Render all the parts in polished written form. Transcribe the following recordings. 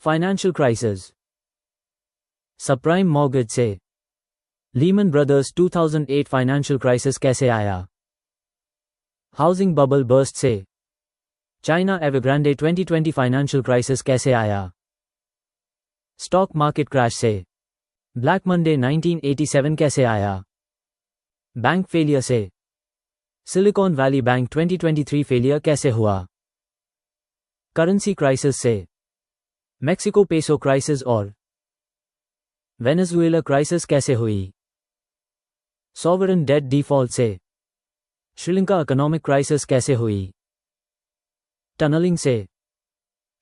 Financial crisis. Subprime mortgage से Lehman brothers 2008 financial crisis कैसे आया? हाउसिंग बबल बर्स्ट से चाइना एवरग्रांडे 2020 फाइनेंशियल क्राइसिस कैसे आया? स्टॉक मार्केट क्रैश से ब्लैक मंडे 1987 कैसे आया? बैंक फेलियर से सिलिकॉन वैली बैंक 2023 फेलियर कैसे हुआ? करेंसी क्राइसिस से मेक्सिको पेसो क्राइसिस और वेनेजुएला क्राइसिस कैसे हुई? सॉवरेन डेट डिफॉल्ट से श्रीलंका इकोनॉमिक क्राइसिस कैसे हुई? टनलिंग से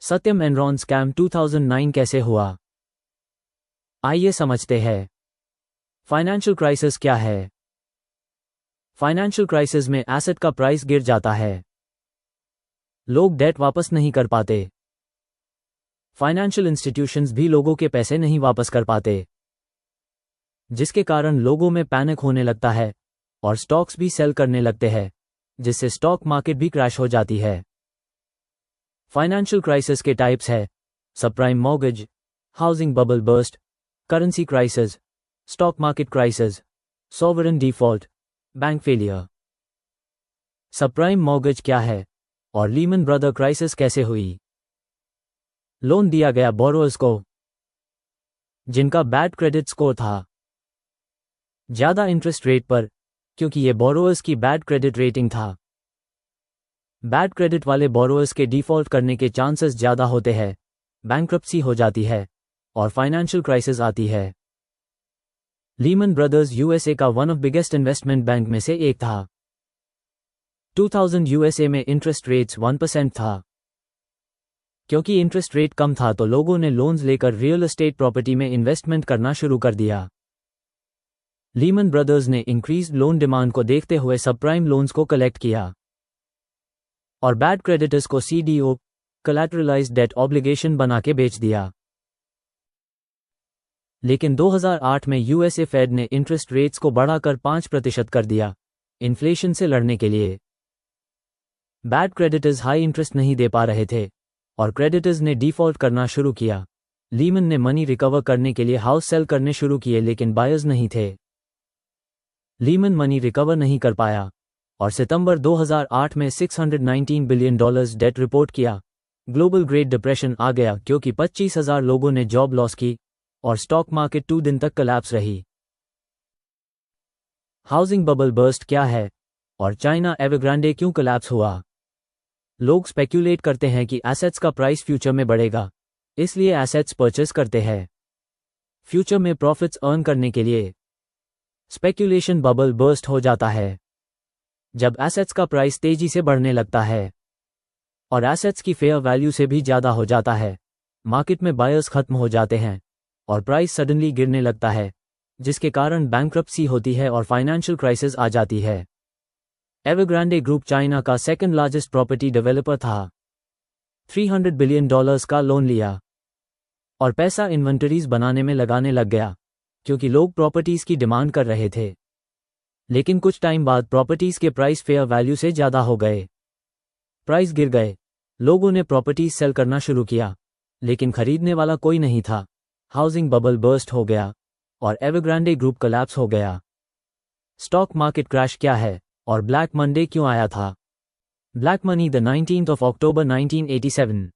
सत्यम एनरॉन स्कैम 2009 कैसे हुआ? आइए समझते हैं फाइनेंशियल क्राइसिस क्या है। फाइनेंशियल क्राइसिस में एसेट का प्राइस गिर जाता है, लोग डेट वापस नहीं कर पाते, फाइनेंशियल इंस्टीट्यूशंस भी लोगों के पैसे नहीं वापस कर पाते, जिसके कारण लोगों में पैनिक होने लगता है और स्टॉक्स भी सेल करने लगते हैं, जिससे स्टॉक मार्केट भी क्रैश हो जाती है। फाइनेंशियल क्राइसिस के टाइप्स है subprime mortgage, housing bubble burst, currency crisis, stock market crisis, sovereign default, bank failure. Subprime mortgage क्या है और लीमन ब्रदर क्राइसिस कैसे हुई? लोन दिया गया बोरोअर्स को जिनका बैड क्रेडिट स्कोर था, ज्यादा इंटरेस्ट रेट पर, क्योंकि ये बोरोअर्स की बैड क्रेडिट रेटिंग था। बैड क्रेडिट वाले बोरोअर्स के डिफॉल्ट करने के चांसेस ज्यादा होते हैं, बैंक्रप्सी हो जाती है और फाइनेंशियल क्राइसिस आती है। लीमन ब्रदर्स यूएसए का one of biggest investment bank में से एक था। 2000 यूएसए में इंटरेस्ट रेट्स 1% था। क्योंकि इंटरेस्ट रेट कम था तो लोगों ने लोन्स लेकर रियल एस्टेट प्रॉपर्टी में इन्वेस्टमेंट करना शुरू कर दिया। लीमन ब्रदर्स ने इंक्रीज्ड लोन डिमांड को देखते हुए सबप्राइम लोन्स को कलेक्ट किया और बैड क्रेडिटर्स को सीडीओ, कोलैटरलाइज्ड डेट ऑब्लिगेशन बना के बेच दिया। लेकिन 2008 में यूएसए फेड ने इंटरेस्ट रेट्स को बढ़ाकर 5% कर दिया, इन्फ्लेशन से लड़ने के लिए। बैड क्रेडिटर्स हाई इंटरेस्ट नहीं दे पा रहे थे और क्रेडिटर्स ने डिफॉल्ट करना शुरू किया। लीमन ने मनी रिकवर करने के लिए हाउस सेल करने शुरू किए, लेकिन बायर्स नहीं थे। लीमन मनी रिकवर नहीं कर पाया और सितंबर 2008 में $619 बिलियन डेट रिपोर्ट किया। ग्लोबल ग्रेट डिप्रेशन आ गया क्योंकि 25,000 लोगों ने जॉब लॉस की और स्टॉक मार्केट 2 दिन तक कोलैप्स रही। हाउसिंग बबल बर्स्ट क्या है और चाइना एवरग्रांडे क्यों कोलैप्स हुआ? लोग स्पेक्यूलेट करते हैं कि एसेट्स का प्राइस फ्यूचर में बढ़ेगा, इसलिए एसेट्स परचेस करते हैं फ्यूचर में प्रॉफिट्स अर्न करने के लिए। स्पेक्यूलेशन बबल बर्स्ट हो जाता है जब एसेट्स का प्राइस तेजी से बढ़ने लगता है और एसेट्स की फेयर वैल्यू से भी ज्यादा हो जाता है। मार्केट में बायर्स खत्म हो जाते हैं और प्राइस सडनली गिरने लगता है, जिसके कारण बैंक्रप्सी होती है और फाइनेंशियल क्राइसिस आ जाती है। एवरग्रांडे ग्रुप चाइना का सेकंड लार्जेस्ट प्रॉपर्टी डेवलपर था। $300 बिलियन का लोन लिया और पैसा इन्वेंटरीज बनाने में लगाने लग गया क्योंकि लोग प्रॉपर्टीज की डिमांड कर रहे थे। लेकिन कुछ टाइम बाद प्रॉपर्टीज के प्राइस फेयर वैल्यू से ज्यादा हो गए, प्राइस गिर गए, लोगों ने प्रॉपर्टीज सेल करना शुरू किया, लेकिन खरीदने वाला कोई नहीं था। हाउसिंग बबल बर्स्ट हो गया और एवरग्रांडे ग्रुप कोलैप्स हो गया। स्टॉक मार्केट क्रैश क्या है और ब्लैक मंडे क्यों आया था? Black money the 19th of October 1987।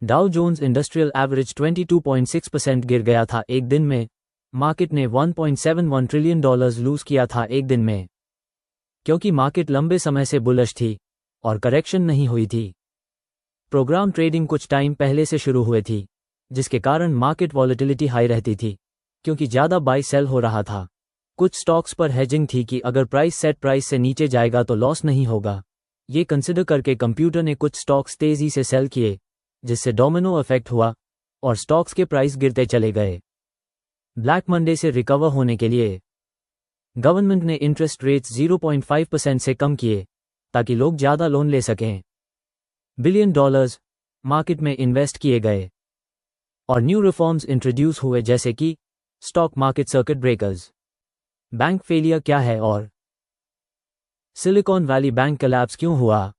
Dow Jones industrial average 22.6% गिर गया था एक दिन में। मार्केट ने $1.71 ट्रिलियन लूज किया था एक दिन में, क्योंकि मार्केट लंबे समय से बुलिश थी और करेक्शन नहीं हुई थी। प्रोग्राम ट्रेडिंग कुछ टाइम पहले से शुरू हुए थी, जिसके कारण मार्केट वॉलेटिलिटी हाई रहती थी क्योंकि ज्यादा बाय सेल हो रहा था। कुछ स्टॉक्स पर हेजिंग थी कि अगर प्राइस सेट प्राइस से नीचे जाएगा तो लॉस नहीं होगा। ये कंसिडर करके कंप्यूटर ने कुछ स्टॉक्स तेजी से सेल किए, जिससे डोमिनो इफेक्ट हुआ और स्टॉक्स के प्राइस गिरते चले गए। ब्लैक मंडे से रिकवर होने के लिए गवर्नमेंट ने इंटरेस्ट रेट्स 0.5% से कम किए ताकि लोग ज्यादा लोन ले सकें। बिलियन डॉलर्स मार्केट में इन्वेस्ट किए गए और न्यू रिफॉर्म्स इंट्रोड्यूस हुए, जैसे कि stock market circuit breakers. Bank failure क्या है और सिलिकॉन वैली बैंक कोलैप्स क्यों हुआ?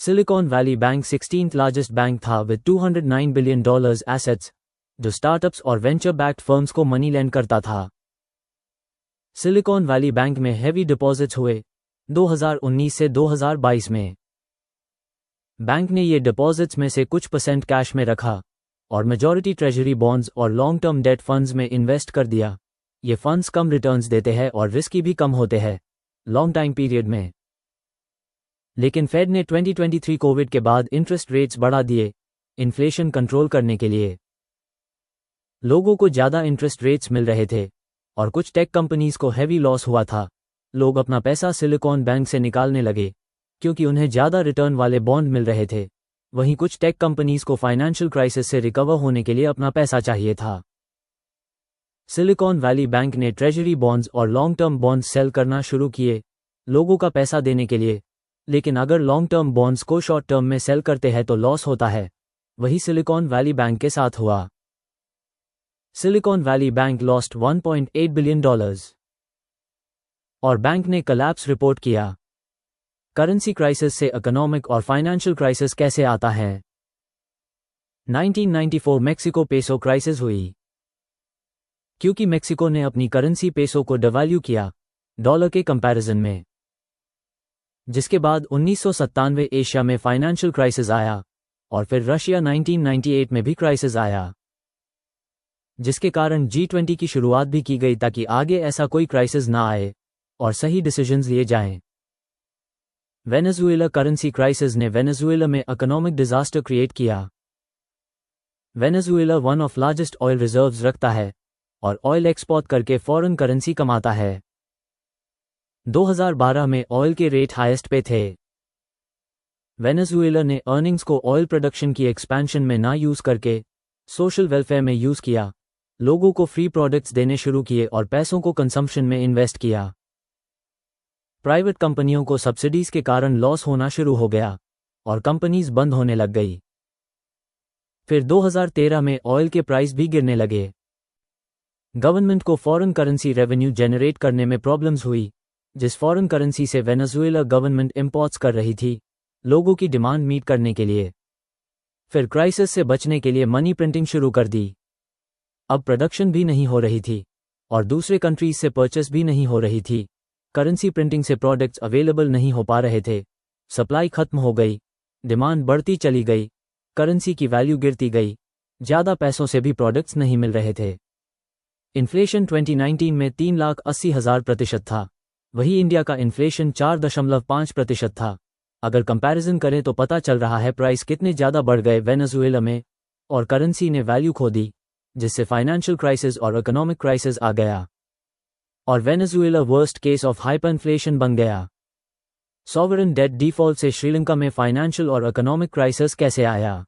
Silicon valley bank 16th largest bank था विद $209 बिलियन एसेट्स, जो स्टार्टअप्स और वेंचर बैक्ड फर्म्स को मनी लैंड करता था। सिलिकॉन वैली बैंक में हेवी डिपॉजिट्स हुए 2019 से 2022 में। बैंक ने ये डिपॉजिट्स में से कुछ % कैश में रखा और मेजॉरिटी ट्रेजरी बॉन्ड्स और लॉन्ग टर्म डेट फंड्स में इन्वेस्ट कर दिया। ये फंड्स कम रिटर्न्स देते हैं और रिस्की भी कम होते हैं लॉन्ग टाइम पीरियड में। लेकिन फेड ने 2023 कोविड के बाद इंटरेस्ट रेट्स बढ़ा दिए इन्फ्लेशन कंट्रोल करने के लिए। लोगों को ज़्यादा इंटरेस्ट रेट्स मिल रहे थे और कुछ टेक कंपनीज को हैवी लॉस हुआ था। लोग अपना पैसा सिलिकॉन बैंक से निकालने लगे क्योंकि उन्हें ज़्यादा रिटर्न वाले बॉन्ड मिल रहे थे। वहीं कुछ टेक कंपनीज को फाइनेंशियल क्राइसिस से रिकवर होने के लिए अपना पैसा चाहिए था। सिलिकॉन वैली बैंक ने ट्रेजरी बॉन्ड्स और लॉन्ग टर्म बॉन्ड्स सेल करना शुरू किए लोगों का पैसा देने के लिए। लेकिन अगर लॉन्ग टर्म बॉन्ड्स को शॉर्ट टर्म में सेल करते हैं तो लॉस होता है। वही सिलिकॉन वैली बैंक के साथ हुआ। Silicon valley bank lost $1.8 billion और बैंक ने कोलैप्स रिपोर्ट किया। करेंसी क्राइसिस से इकोनॉमिक और फाइनेंशियल क्राइसिस कैसे आता है? 1994 मेक्सिको पेसो क्राइसिस हुई क्योंकि मेक्सिको ने अपनी करेंसी पेसो को डिवैल्यू किया डॉलर के कंपैरिजन में। जिसके बाद 1997 एशिया में फाइनेंशियल क्राइसिस आया और फिर रशिया 1998 में भी क्राइसिस आया, जिसके कारण G20 की शुरुआत भी की गई ताकि आगे ऐसा कोई क्राइसिस ना आए और सही डिसीजंस लिए जाएं। वेनेजुएला करेंसी क्राइसिस ने वेनेजुएला में इकोनॉमिक डिजास्टर क्रिएट किया। Venezuela one of largest oil reserves रखता है और ऑयल एक्सपोर्ट करके फॉरेन करेंसी कमाता है। 2012 में ऑयल के रेट हाईएस्ट पे थे। वेनेजुएला ने अर्निंग्स को ऑयल प्रोडक्शन की एक्सपेंशन में ना यूज करके सोशल वेलफेयर में यूज किया। लोगों को फ्री प्रोडक्ट्स देने शुरू किए और पैसों को कंजम्पशन में इन्वेस्ट किया। प्राइवेट कंपनियों को सब्सिडीज के कारण लॉस होना शुरू हो गया और कंपनीज बंद होने लग गई। फिर 2013 में ऑयल के प्राइस भी गिरने लगे। गवर्नमेंट को फॉरेन करेंसी रेवेन्यू जनरेट करने में प्रॉब्लम्स हुई, जिस फॉरेन करेंसी से वेनेजुएला गवर्नमेंट इंपोर्ट्स कर रही थी लोगों की डिमांड मीट करने के लिए। फिर क्राइसिस से बचने के लिए मनी प्रिंटिंग शुरू कर दी। अब प्रोडक्शन भी नहीं हो रही थी और दूसरे कंट्रीज से परचेस भी नहीं हो रही थी। करेंसी प्रिंटिंग से प्रोडक्ट्स अवेलेबल नहीं हो पा रहे थे, सप्लाई खत्म हो गई, डिमांड बढ़ती चली गई, करेंसी की वैल्यू गिरती गई, ज़्यादा पैसों से भी प्रोडक्ट्स नहीं मिल रहे थे। इन्फ्लेशन 2019 में 3,80,000% था। वही इंडिया का इन्फ्लेशन 4.5% था। अगर कंपैरिजन करें तो पता चल रहा है प्राइस कितने ज़्यादा बढ़ गए वेनेजुएला में और करेंसी ने वैल्यू खो दी, जिससे फाइनेंशियल क्राइसिस और इकोनॉमिक क्राइसिस आ गया और Venezuela worst case of hyper inflation बन गया। सॉवरेन डेट डिफॉल्ट से श्रीलंका में फाइनेंशियल और इकोनॉमिक क्राइसिस कैसे आया?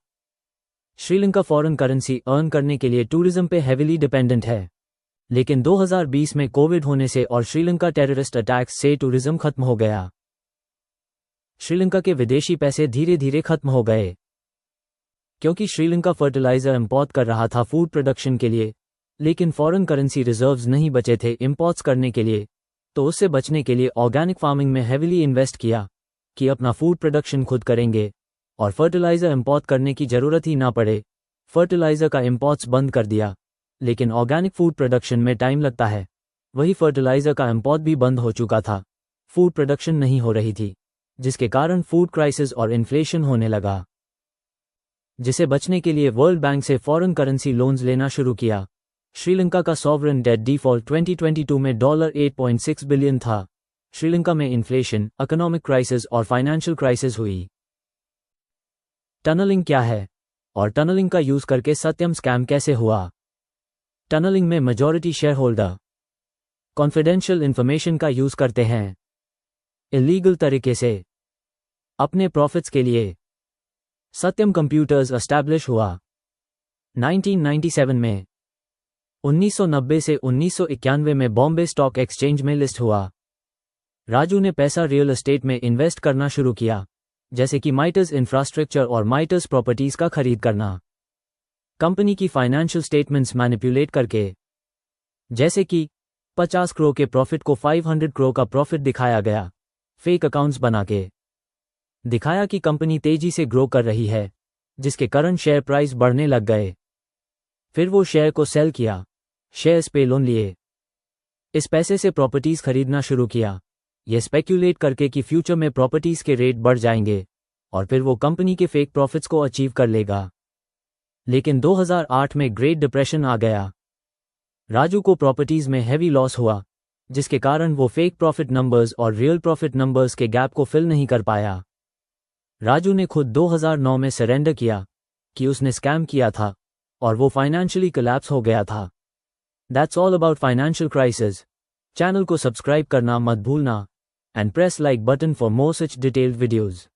श्रीलंका फॉरेन करेंसी अर्न करने के लिए टूरिज्म पे हेविली डिपेंडेंट है, लेकिन 2020 में कोविड होने से और श्रीलंका टेररिस्ट अटैक्स से टूरिज्म खत्म हो गया। श्रीलंका के विदेशी पैसे धीरे धीरे खत्म हो गए क्योंकि श्रीलंका फर्टिलाइजर इंपोर्ट कर रहा था फूड प्रोडक्शन के लिए, लेकिन फॉरेन करेंसी रिजर्व्स नहीं बचे थे इंपोर्ट्स करने के लिए। तो उससे बचने के लिए ऑर्गेनिक फार्मिंग में हेविली इन्वेस्ट किया कि अपना फूड प्रोडक्शन खुद करेंगे और फर्टिलाइजर इंपोर्ट करने की ज़रूरत ही ना पड़े। फर्टिलाइजर का इंपोर्ट्स बंद कर दिया, लेकिन ऑर्गेनिक फूड प्रोडक्शन में टाइम लगता है। वही फर्टिलाइजर का इंपोर्ट भी बंद हो चुका था, फूड प्रोडक्शन नहीं हो रही थी, जिसके कारण फूड क्राइसिस और इन्फ्लेशन होने लगा। जिसे बचने के लिए वर्ल्ड बैंक से फॉरेन करेंसी लोन्स लेना शुरू किया। श्रीलंका का सॉवरेन डेट डिफॉल्ट 2022 में $8.6 बिलियन था। श्रीलंका में इन्फ्लेशन, इकोनॉमिक क्राइसिस और फाइनेंशियल क्राइसिस हुई। टनलिंग क्या है और टनलिंग का यूज करके सत्यम स्कैम कैसे हुआ? टनलिंग में majority share holder confidential information का यूज करते हैं इलीगल तरीके से अपने प्रॉफिट्स के लिए। सत्यम कंप्यूटर्स एस्टैब्लिश हुआ 1997 में। 1990 से 1991 में बॉम्बे स्टॉक एक्सचेंज में लिस्ट हुआ। राजू ने पैसा रियल एस्टेट में इन्वेस्ट करना शुरू किया, जैसे कि माइटर्स इंफ्रास्ट्रक्चर और माइटर्स प्रॉपर्टीज का खरीद करना। कंपनी की फाइनेंशियल स्टेटमेंट्स मैनिपुलेट करके, जैसे कि 50 करोड़ के प्रॉफिट को 500 करोड़ का प्रॉफिट दिखाया गया, फेक अकाउंट्स बना के। दिखाया कि कंपनी तेजी से ग्रो कर रही है, जिसके कारण शेयर प्राइस बढ़ने लग गए। फिर वो शेयर को सेल किया, शेयर्स पे लोन लिए, इस पैसे से प्रॉपर्टीज खरीदना शुरू किया, यह स्पेक्यूलेट करके कि फ्यूचर में प्रॉपर्टीज के रेट बढ़ जाएंगे और फिर वो कंपनी के फेक प्रॉफिट्स को अचीव कर लेगा। लेकिन 2008 में ग्रेट डिप्रेशन आ गया। राजू को प्रॉपर्टीज में हैवी लॉस हुआ, जिसके कारण वो फेक प्रॉफिट नंबर्स और रियल प्रॉफिट नंबर्स के गैप को फिल नहीं कर पाया। राजू ने खुद 2009 में सरेंडर किया कि उसने स्कैम किया था और वो फाइनेंशियली कोलैप्स हो गया था। That's all about financial crisis. Channel को सब्सक्राइब करना मत भूलना and press like button for more such detailed videos.